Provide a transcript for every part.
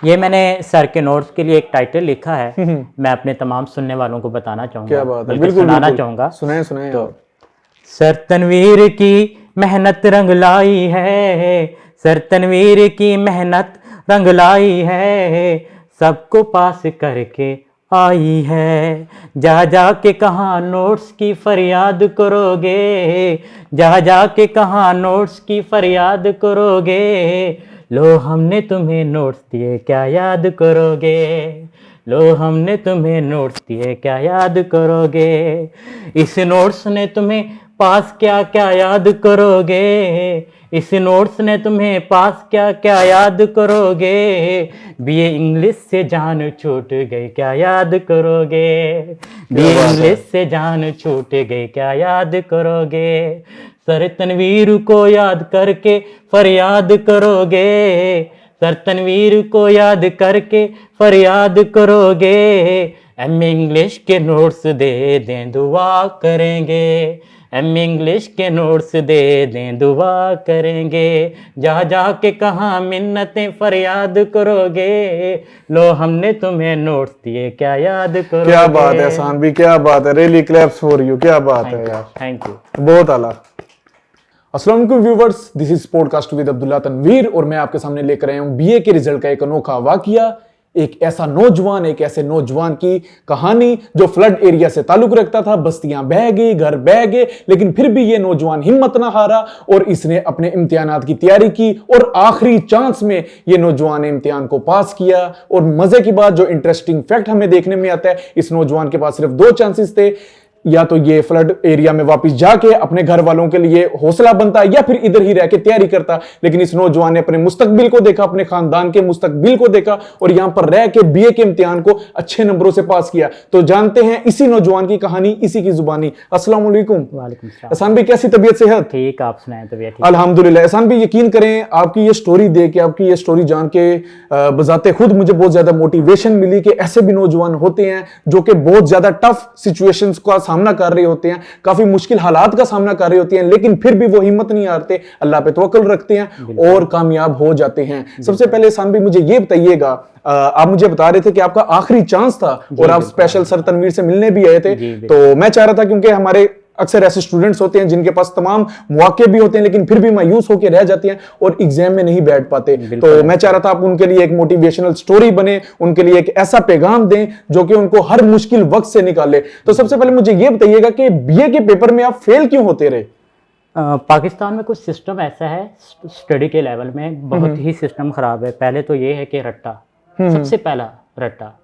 ये मैंने सर के नोट्स के लिए एक टाइटल लिखा है, मैं अपने तमाम सुनने वालों को बताना चाहूंगा। क्या बात है, बिल्कुल बिल्कुल सुनाना बिल्कुल। चाहूंगा। सुनाए सुनाए तो आप। सर तनवीर की मेहनत रंग लाई है, सर तनवीर की मेहनत रंग लाई है, सबको पास करके आई है। जा जा के कहाँ नोट्स की फरियाद करोगे, जा जा के कहाँ नोट्स की फरियाद करोगे, लो हमने तुम्हें नोट्स दिए क्या याद करोगे, लो हमने तुम्हें नोट्स दिए क्या याद करोगे, इस नोट्स ने तुम्हें पास क्या क्या याद करोगे, इस नोट्स ने तुम्हें पास क्या क्या याद करोगे, बीए इंग्लिश से जान छूट गई क्या याद करोगे, बीए इंग्लिश से जान छूट गई क्या याद करोगे, सर तनवीर को याद करके फरियाद करोगे, सर तनवीर को याद करके फरियाद करोगे, एम इंग्लिश के नोट्स दे दें दुआ करेंगे, एम इंग्लिश के नोट्स दे दें दुआ करेंगे, जा जा के कहाँ मिन्नतें फरियाद करोगे, लो हमने तुम्हें नोट्स दिए क्या याद करोगे। क्या बात है एहसान भी, क्या बात है, रियली क्लैप्स फॉर यू, क्या बात है यार, थैंक यू। बहुत आला। अस्सलाम वालेकुम viewers, this is podcast with Abdullah Tanveer और मैं आपके सामने लेकर आया हूं बीए के रिजल्ट का एक अनोखा वाकया, एक ऐसे नौजवान की कहानी जो फ्लड एरिया से ताल्लुक रखता था। बस्तियां बह गई, घर बह गए, लेकिन फिर भी ये नौजवान हिम्मत ना हारा और इसने अपने इम्तिहानात की तैयारी की और आखिरी चांस में ये नौजवान ने इम्तिहान को पास किया। और मजे की बात, जो इंटरेस्टिंग फैक्ट हमें देखने में आता है, इस नौजवान के पास सिर्फ 2 चांसेस थे, या तो ये फ्लड एरिया में वापस जाके अपने घर वालों के लिए हौसला बनता या फिर इधर ही रह के तैयारी करता। लेकिन इस नौजवान ने अपने मुस्तकबिल को देखा, अपने खानदान के मुस्तकबिल को देखा और यहां पर रह के बीए के इम्तिहान को अच्छे नंबरों से पास किया। तो जानते हैं इसी नौजवान की कहानी, इसी की जुबानी। अस्सलाम वालेकुम। वालेकुम सलाम। एहसान भाई, कैसी तबीयत सेहत? ठीक, आप सुनाएं तबीयत ठीक? अल्हम्दुलिल्लाह। एहसान भाई, यकीन करें आपकी ये स्टोरी देख के, आपकी ये स्टोरी जान के बजाते खुद मुझे बहुत ज्यादा मोटिवेशन मिली कि ऐसे भी नौजवान होते हैं जो कि बहुत ज्यादा टफ सिचुएशंस का सामना कर रहे होते हैं, काफी मुश्किल हालात का सामना कर रहे होते हैं, लेकिन फिर भी वो हिम्मत नहीं हारते, अल्लाह पे तवक्कुल रखते हैं और कामयाब हो जाते हैं। सबसे पहले एहसान भाई मुझे ये बताइएगा, आप मुझे बता रहे थे कि आपका आखिरी चांस था और आप स्पेशल सर तनवीर से मिलने भी आए थे। तो मैं चाह रहा था, क्योंकि हमारे अक्सर ऐसे स्टूडेंट्स होते हैं जिनके पास तमाम मौके भी होते हैं लेकिन फिर भी मायूस होकर रह जाते हैं और एग्जाम में नहीं बैठ पाते, तो मैं चाह रहा था आप उनके लिए एक मोटिवेशनल स्टोरी बने, उनके लिए एक ऐसा पैगाम दें जो कि उनको हर मुश्किल वक्त से निकाले। तो सबसे पहले मुझे यह बताइएगा कि बीए के पेपर में आप फेल क्यों होते रहे? पाकिस्तान में कुछ सिस्टम ऐसा है, स्टडी के लेवल में बहुत ही सिस्टम खराब है। पहले तो ये है कि रट्टा, सबसे पहला रट्टा,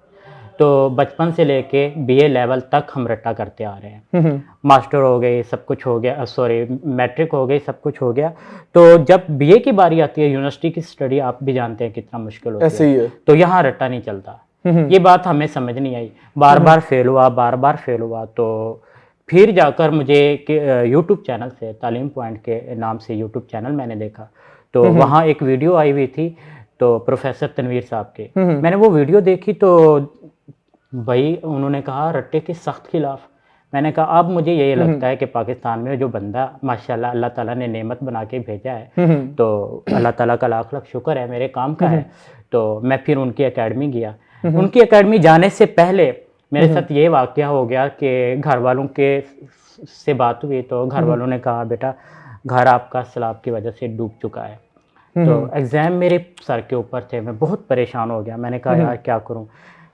तो बचपन से लेके बीए लेवल तक हम रट्टा करते आ रहे हैं। मास्टर हो गए, सब कुछ हो गया, सॉरी मैट्रिक हो गई, सब कुछ हो गया। तो जब बीए की बारी आती है, यूनिवर्सिटी की स्टडी आप भी जानते हैं कितना मुश्किल होती ऐसे ही है। तो यहाँ रट्टा नहीं चलता। ये बात हमें समझ नहीं आई, बार बार फेल हुआ, बार बार फेल हुआ। तो फिर जाकर मुझे यूट्यूब चैनल से, तालीम पॉइंट के नाम से यूट्यूब चैनल मैंने देखा, तो वहाँ एक वीडियो आई हुई थी, तो प्रोफेसर तनवीर साहब के, मैंने वो वीडियो देखी तो भाई उन्होंने कहा रट्टे के सख्त खिलाफ। मैंने कहा अब मुझे ये लगता है कि पाकिस्तान में जो बंदा माशाल्लाह अल्लाह ताला ने नेमत बना के भेजा है, तो अल्लाह ताला का लाख लाख शुक्र है, मेरे काम का है। तो मैं फिर उनकी एकेडमी गया। उनकी एकेडमी जाने से पहले मेरे साथ ये वाकया हो गया कि घर वालों के से बात हुई, तो घर वालों ने कहा बेटा घर आपका सैलाब की वजह से डूब चुका है। तो एग्ज़ाम मेरे सर के ऊपर थे, मैं बहुत परेशान हो गया। मैंने कहा यार क्या करूं।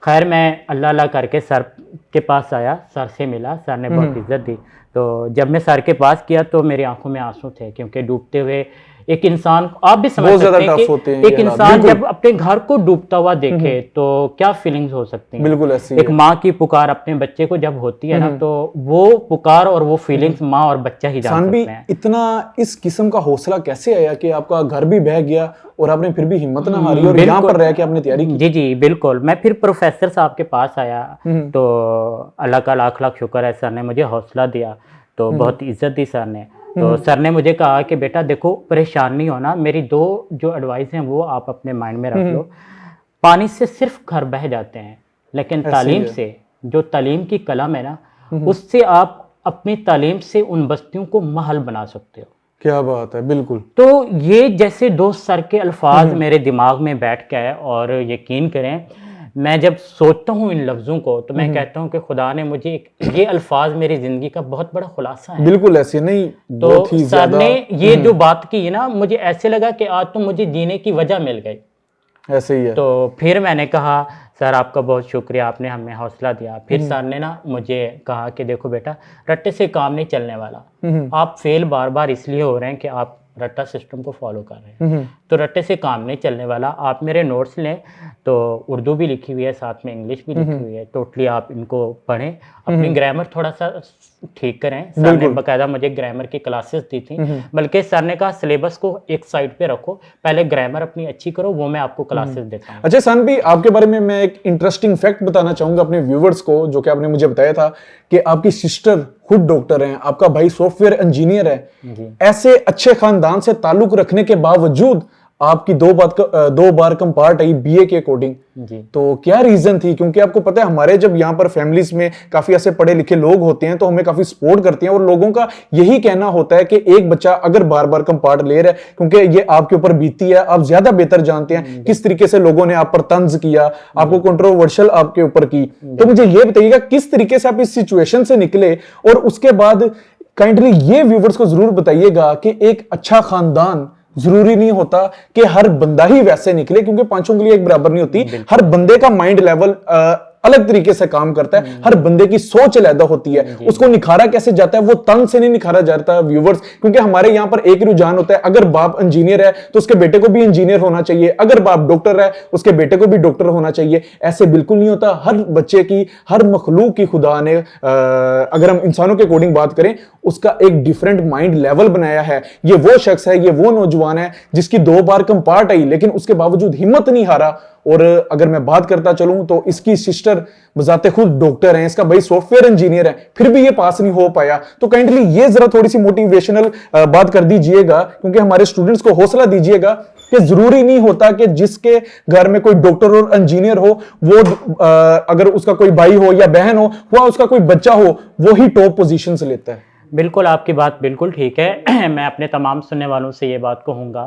खैर मैं अल्लाह अल्लाह करके सर के पास आया, सर से मिला, सर ने बहुत इज्जत दी। तो जब मैं सर के पास किया तो मेरी आंखों में आंसू थे, क्योंकि डूबते हुए एक इंसान, आप भी समझ सकते हैं कि एक इंसान जब अपने घर को डूबता हुआ देखे तो क्या फीलिंग्स हो सकती हैं। बिल्कुल ऐसी एक माँ की पुकार अपने बच्चे को जब होती है ना, तो वो पुकार और वो फीलिंग्स माँ और बच्चा ही जान सकते हैं। इतना इस किस्म का हौसला कैसे आया कि आपका घर भी बह गया और आपने फिर भी हिम्मत ना हारी और यहाँ पर रह के आपने तैयारी की? जी जी बिल्कुल। मैं फिर प्रोफेसर साहब के पास आया, तो अल्लाह का लाख लाख शुक्र है, सर ने मुझे हौसला दिया, तो बहुत इज्जत दी सर ने। तो सर ने मुझे कहा कि बेटा देखो परेशान नहीं होना, मेरी 2 जो एडवाइस हैं वो आप अपने माइंड में रख लो। पानी से सिर्फ घर बह जाते हैं, लेकिन तालीम से, जो तालीम की कलम है ना, उससे आप अपनी तालीम से उन बस्तियों को महल बना सकते हो। क्या बात है, बिल्कुल। तो ये जैसे दोस्त सर के अल्फाज मेरे दिमाग में बैठ गए, और यकीन करें मैं जब सोचता हूँ इन लफ्ज़ों को तो मैं कहता हूँ कि खुदा ने मुझे ये अल्फाज मेरी ज़िंदगी का बहुत बड़ा खुलासा है। बिल्कुल ऐसे नहीं, बहुत तो ही सर ज्यादा ने ये जो बात की है ना, मुझे ऐसे लगा कि आज तो मुझे जीने की वजह मिल गई। ऐसे ही है। तो फिर मैंने कहा सर आपका बहुत शुक्रिया, आपने हमें हौसला दिया। फिर सर ने ना मुझे कहा कि देखो बेटा, रट्टे से काम नहीं चलने वाला। आप फेल बार बार इसलिए हो रहे हैं कि आप रट्टा सिस्टम को फॉलो कर रहे हैं। तो रट्टे से काम नहीं चलने वाला। आप मेरे नोट्स लें, तो उर्दू भी लिखी हुई है, साथ में इंग्लिश भी लिखी हुई है, टोटली आप इनको पढ़ें। अपनी ग्रामर थोड़ा सा ठीक करें। सर ने बाकायदा मुझे ग्रामर की क्लासेस दी थी, बल्कि सर ने कहा सिलेबस को एक साइड पे रखो, पहले ग्रामर अपनी अच्छी करो, वो मैं आपको क्लासेस देता हूँ। अच्छा सन भी, आपके बारे में मैं एक इंटरेस्टिंग फैक्ट बताना चाहूंगा अपने व्यूवर्स को, जो कि आपने मुझे बताया था कि आपकी सिस्टर खुद डॉक्टर हैं, आपका भाई सॉफ्टवेयर इंजीनियर है। ऐसे अच्छे खानदान से ताल्लुक रखने के बावजूद आपकी दो बार कम पार्ट आई बीए के अकॉर्डिंग। तो क्या रीजन थी? क्योंकि आपको पता है हमारे जब यहाँ पर फैमिलीज में काफी ऐसे पढ़े लिखे लोग होते हैं तो हमें काफी सपोर्ट करते हैं, और लोगों का यही कहना होता है कि एक बच्चा अगर बार बार कम पार्ट ले रहा है, क्योंकि ये आपके ऊपर बीती है, आप ज्यादा बेहतर जानते हैं किस तरीके से लोगों ने आप पर तंज किया, आपको कंट्रोवर्शियल आपके ऊपर की। तो मुझे ये बताइएगा किस तरीके से आप इस सिचुएशन से निकले, और उसके बाद काइंडली ये व्यूवर्स को जरूर बताइएगा कि एक अच्छा खानदान जरूरी नहीं होता कि हर बंदा ही वैसे निकले, क्योंकि पांचों उंगली एक बराबर नहीं होती। हर बंदे का माइंड लेवल अलग तरीके से काम करता है, हर बंदे की सोच अलग होती है, उसको निखारा कैसे जाता है, वो तन से नहीं निखारा जाता व्यूवर्स। क्योंकि हमारे यहाँ पर एक रुझान होता है, अगर बाप इंजीनियर है तो उसके बेटे को भी इंजीनियर होना चाहिए, अगर बाप डॉक्टर है उसके बेटे को भी डॉक्टर होना चाहिए। ऐसे बिल्कुल नहीं होता। हर बच्चे की, हर मखलूक की खुदा ने अगर हम इंसानों के अकॉर्डिंग बात करें, उसका एक डिफरेंट माइंड लेवल बनाया है। ये वो शख्स है, ये वो नौजवान है जिसकी 2 बार कम पार्ट आई, लेकिन उसके बावजूद हिम्मत नहीं हारा। और अगर मैं बात करता चलूं तो इसकी सिस्टर बजाते खुद डॉक्टर हैं, इसका भाई सॉफ्टवेयर इंजीनियर है, फिर भी ये पास नहीं हो पाया। तो काइंडली ये जरा थोड़ी सी मोटिवेशनल बात कर दीजिएगा, क्योंकि हमारे स्टूडेंट्स को हौसला दीजिएगा कि जरूरी नहीं होता कि जिसके घर में कोई डॉक्टर और इंजीनियर हो, वो अगर उसका कोई भाई हो या बहन हो, वह उसका कोई बच्चा हो, वो ही टॉप पोजीशन से लेता है। बिल्कुल, आपकी बात बिल्कुल ठीक है। मैं अपने तमाम सुनने वालों से ये बात कहूँगा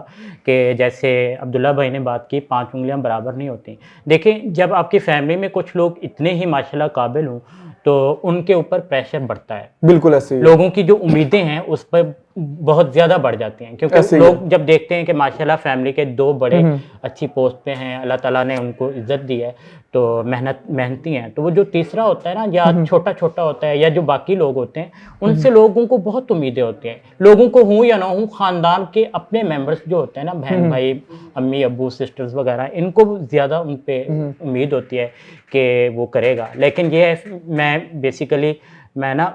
कि जैसे अब्दुल्ला भाई ने बात की, 5 उंगलियां बराबर नहीं होती। देखिए, जब आपकी फैमिली में कुछ लोग इतने ही माशाल्लाह काबिल हों तो उनके ऊपर प्रेशर बढ़ता है। बिल्कुल ऐसे ही। लोगों की जो उम्मीदें हैं उस पर बहुत ज़्यादा बढ़ जाती हैं, क्योंकि लोग जब देखते हैं कि माशाल्लाह फैमिली के 2 बड़े अच्छी पोस्ट पे हैं, अल्लाह ताला ने उनको इज्जत दी है, तो मेहनती हैं, तो वो जो तीसरा होता है ना, या छोटा छोटा होता है, या जो बाकी लोग होते हैं, उनसे लोगों को बहुत उम्मीदें होती हैं। लोगों को हूँ या ना हूँ, ख़ानदान के अपने मेंबर्स जो होते हैं ना, बहन भाई, अम्मी अब्बू, सिस्टर्स वगैरह, इनको ज़्यादा उन पर उम्मीद होती है कि वो करेगा। लेकिन ये है, मैं बेसिकली मैं ना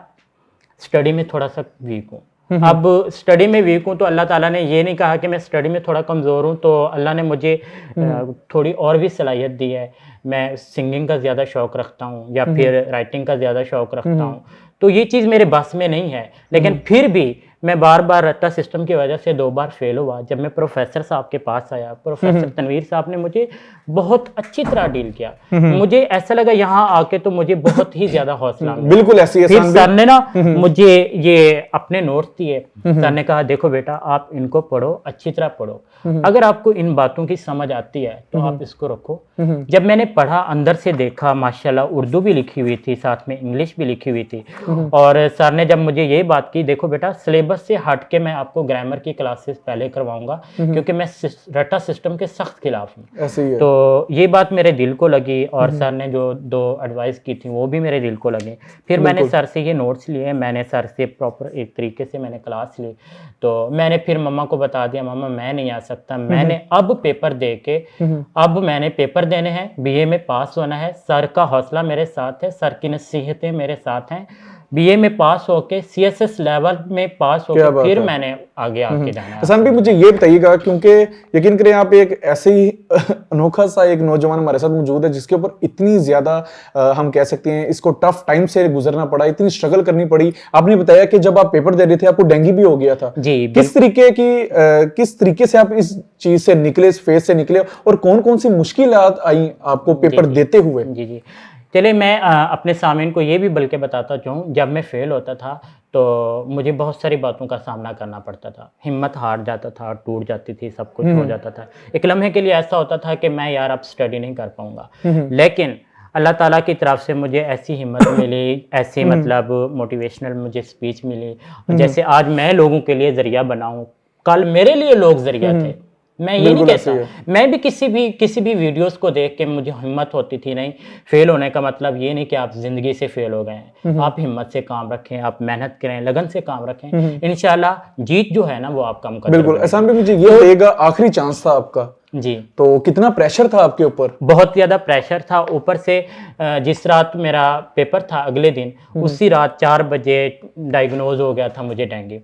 स्टडी में थोड़ा सा वीक हूँ। अब स्टडी में वीक हूँ तो अल्लाह ताला ने ये नहीं कहा कि मैं स्टडी में थोड़ा कमज़ोर हूँ, तो अल्लाह ने मुझे थोड़ी और भी सलाहियत दी है। मैं सिंगिंग का ज़्यादा शौक़ रखता हूँ, या फिर राइटिंग का ज़्यादा शौक़ रखता हूँ, तो ये चीज़ मेरे बस में नहीं है। लेकिन फिर भी मैं बार बार रट्टा सिस्टम की वजह से 2 बार फेल हुआ। जब मैं प्रोफेसर साहब के पास आया, प्रोफेसर तनवीर साहब ने मुझे बहुत अच्छी तरह डील किया। मुझे ऐसा लगा यहाँ आके तो मुझे बहुत ही ज्यादा हौसला मिला। बिल्कुल ऐसी फिर सर ने ना मुझे ये अपने नोट्स दिए। सर ने कहा देखो बेटा, आप इनको पढ़ो, अच्छी तरह पढ़ो, अगर आपको इन बातों की समझ आती है तो आप इसको रखो। जब मैंने पढ़ा, अंदर से देखा, माशाल्लाह उर्दू भी लिखी हुई थी, साथ में इंग्लिश भी लिखी हुई थी। और सर ने जब मुझे ये बात की, देखो बेटा सिलेबस से हट के मैं आपको ग्रामर की क्लासेस पहले करवाऊंगा, क्योंकि मैं रट्टा सिस्टम के सख्त खिलाफ हूँ। तो ये बात मेरे दिल को लगी, और सर ने जो 2 एडवाइस की थी वो भी मेरे दिल को लगी। फिर मैंने सर से ये नोट्स लिए, मैंने सर से प्रॉपर एक तरीके से मैंने क्लास ली। तो मैंने फिर मम्मा को बता दिया, मम्मा मैं नहीं आ सकता, मैंने अब पेपर दे के, अब मैंने पेपर देने हैं, बीए में पास होना है। सर का हौसला मेरे साथ है, सर की नसीहतें मेरे साथ हैं। बीए में पास होके, सीएसएस लेवल में पास होके फिर मैंने आगे जाना है। हसन भी मुझे ये बताइएगा, क्योंकि यकीन करें आप एक ऐसे ही अनोखा सा एक नौजवान हमारे साथ मौजूद है जिसके ऊपर इतनी ज्यादा हम कह सकते हैं इसको टफ टाइम से गुजरना पड़ा, इतनी स्ट्रगल करनी पड़ी। आपने बताया कि जब आप पेपर दे रहे थे आपको डेंगू भी हो गया था जी। किस तरीके से आप इस चीज से निकले, इस फेज से निकले, और कौन कौन सी मुश्किलात आई आपको पेपर देते हुए? जी। चलिए, मैं अपने सामीन को ये भी बल्कि बताता चाहूँ, जब मैं फेल होता था तो मुझे बहुत सारी बातों का सामना करना पड़ता था, हिम्मत हार जाता था, टूट जाती थी, सब कुछ हो जाता था। एक लम्हे के लिए ऐसा होता था कि मैं यार अब स्टडी नहीं कर पाऊंगा, लेकिन अल्लाह ताला की तरफ से मुझे ऐसी हिम्मत मिली, ऐसी मतलब मोटिवेशनल मुझे स्पीच मिली, जैसे आज मैं लोगों के लिए जरिया बनाऊं, कल मेरे लिए लोग जरिया थे। मैं ये नहीं कहता, मैं भी किसी भी वीडियोस को देख के मुझे हिम्मत होती थी। नहीं, फेल होने का मतलब ये नहीं कि आप जिंदगी से फेल हो गए हैं, आप हिम्मत से काम रखें, आप मेहनत करें, लगन से काम रखें, इंशाल्लाह जीत जो है ना वो आप कम कर। बिल्कुल। एहसान भाई, मुझे ये रहेगा, आखिरी चांस था आपका जी, तो कितना प्रेशर था आपके ऊपर? बहुत ज्यादा प्रेशर था। ऊपर से जिस रात मेरा पेपर था अगले दिन, उसी रात 4 बजे डायग्नोज हो गया था मुझे डेंगू।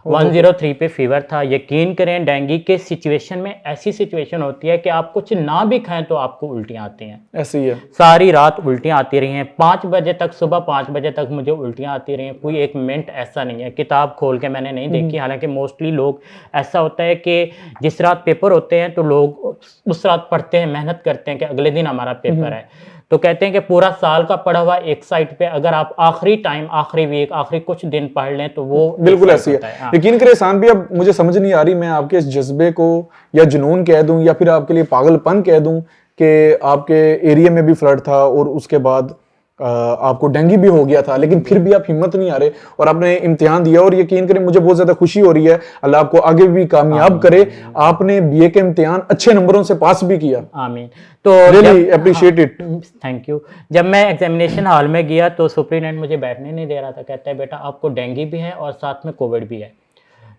103 पे फीवर था। यकीन करें, डेंगू के सिचुएशन में ऐसी सिचुएशन होती है कि आप कुछ ना भी खाएं तो आपको उल्टियां आती हैं। ऐसे ही है, सारी रात उल्टियां आती रही हैं। 5 बजे तक, सुबह 5 बजे तक मुझे उल्टियां आती रही हैं। कोई एक मिनट ऐसा नहीं है किताब खोल के मैंने नहीं देखी। हालांकि मोस्टली लोग, ऐसा होता है कि जिस रात पेपर होते हैं तो लोग उस रात पढ़ते हैं, मेहनत करते हैं कि अगले दिन हमारा पेपर है। तो कहते हैं कि पूरा साल का पढ़ा हुआ एक साइड पे, अगर आप आखिरी टाइम, आखिरी वीक, आखिरी कुछ दिन पढ़ लें तो वो बिल्कुल ऐसी है। हाँ। यकीन करें एहसान भी, अब मुझे समझ नहीं आ रही मैं आपके इस जज्बे को या जुनून कह दूं या फिर आपके लिए पागलपन कह दूं कि आपके एरिया में भी फ्लड था और उसके बाद आपको डेंगू भी हो गया था, लेकिन फिर भी आप हिम्मत नहीं आ रहे और आपने इम्तिहान दिया। और यकीन करें मुझे बहुत ज्यादा खुशी हो रही है, अल्लाह आपको आगे भी कामयाब करे। आपने बीए के इम्तिहान अच्छे नंबरों से पास भी किया। आमीन। तो really appreciate it, thank you. जब मैं एग्जामिनेशन हॉल में गया तो सुपरिटेंडेंट मुझे बैठने नहीं दे रहा था। कहता है बेटा आपको डेंगू भी है और साथ में कोविड भी है।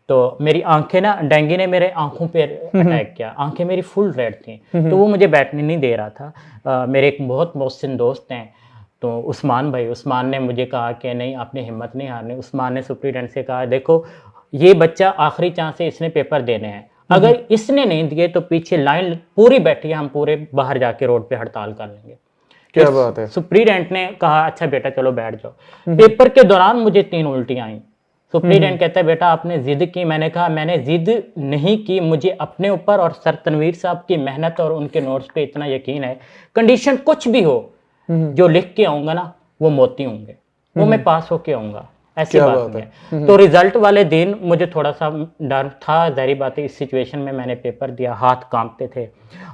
तो मेरी आंखें ना, डेंगू ने मेरे आंखों पे अटैक किया, आंखें मेरी फुल रेड थी, तो वो मुझे बैठने नहीं दे रहा था। मेरे एक बहुत मोहसिन दोस्त हैं, तो उस्मान भाई, उस्मान ने मुझे कहा कि नहीं आपने हिम्मत नहीं हारनी। उस्मान ने सुपरिटेंडेंट से कहा देखो ये बच्चा आखिरी चांस है, इसने पेपर देने हैं, अगर इसने नहीं दिए तो पीछे लाइन पूरी बैठी है, हम पूरे बाहर जाके रोड पे हड़ताल कर लेंगे। क्या बात है। सुपरिटेंडेंट ने कहा अच्छा बेटा चलो बैठ जाओ। पेपर के दौरान मुझे 3 उल्टियां आई। सुपरिटेंडेंट कहता है बेटा आपने जिद की। मैंने कहा मैंने जिद नहीं की, मुझे अपने ऊपर और सर तनवीर साहब की मेहनत और उनके नोट्स पे इतना यकीन है, कंडीशन कुछ भी हो, जो लिख के आऊंगा ना वो मोती होंगे, वो मैं पास होके आऊंगा, ऐसी बात नहीं है। तो रिजल्ट वाले दिन मुझे थोड़ा सा डर था, जाहिर बात है इस सिचुएशन में मैंने पेपर दिया, हाथ कांपते थे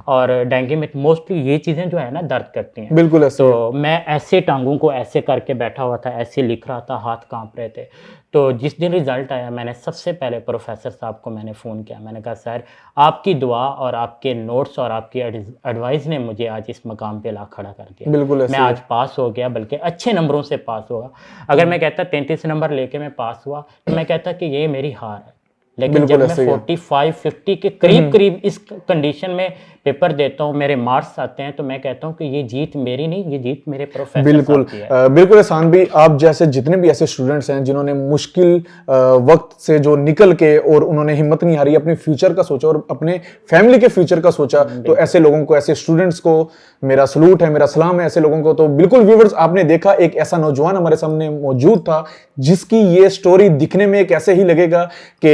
और डेंगू में मोस्टली ये चीज़ें जो है ना दर्द करती हैं। बिल्कुल ऐसे। तो मैं ऐसे टांगों को ऐसे करके बैठा हुआ था, ऐसे लिख रहा था, हाथ कांप रहे थे। तो जिस दिन रिजल्ट आया मैंने सबसे पहले प्रोफेसर साहब को मैंने फ़ोन किया। मैंने कहा सर आपकी दुआ और आपके नोट्स और आपकी एडवाइस ने मुझे आज इस मकाम पे ला खड़ा कर दिया। बिल्कुल मैं आज पास हो गया, बल्कि अच्छे नंबरों से पास हुआ। अगर मैं कहता 33 नंबर लेके मैं पास हुआ तो मैं कहता कि ये मेरी हार है, लेकिन जब मैं 45-50 के करीब इस कंडीशन में पेपर देता हूँ, मेरे मार्क्स आते हैं, तो मैं कहता हूँ कि ये जीत मेरी नहीं, ये जीत मेरे प्रोफेसर बिल्कुल की है। बिल्कुल एहसान भी, आप जैसे जितने भी ऐसे स्टूडेंट्स हैं जिन्होंने मुश्किल वक्त से जो निकल के और उन्होंने हिम्मत नहीं हारी, अपने फ्यूचर का सोचा और अपने फैमिली के फ्यूचर का सोचा, तो ऐसे लोगों को, ऐसे स्टूडेंट्स को मेरा सलूट है, मेरा सलाम है ऐसे लोगों को। तो बिल्कुल व्यूअर्स, आपने देखा एक ऐसा नौजवान हमारे सामने मौजूद था जिसकी ये स्टोरी दिखने में एक ऐसे ही लगेगा कि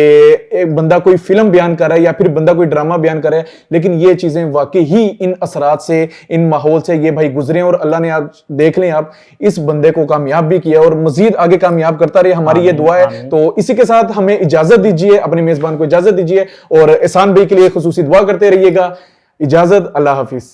एक बंदा कोई फिल्म बयान कर रहा है या फिर बंदा कोई ड्रामा बयान कर रहा है, लेकिन ये चीजें वाकई ही इन असरात से, इन माहौल से ये भाई गुजरे और अल्लाह ने, आप देख लें, आप इस बंदे को कामयाब भी किया और मजीद आगे कामयाब करता रहे, हमारी ये दुआ है। तो इसी के साथ हमें इजाजत दीजिए, अपने मेजबान को इजाजत दीजिए और एहसान भाई के लिए खुसूसी दुआ करते रहिएगा। इजाजत, अल्लाह हाफिज।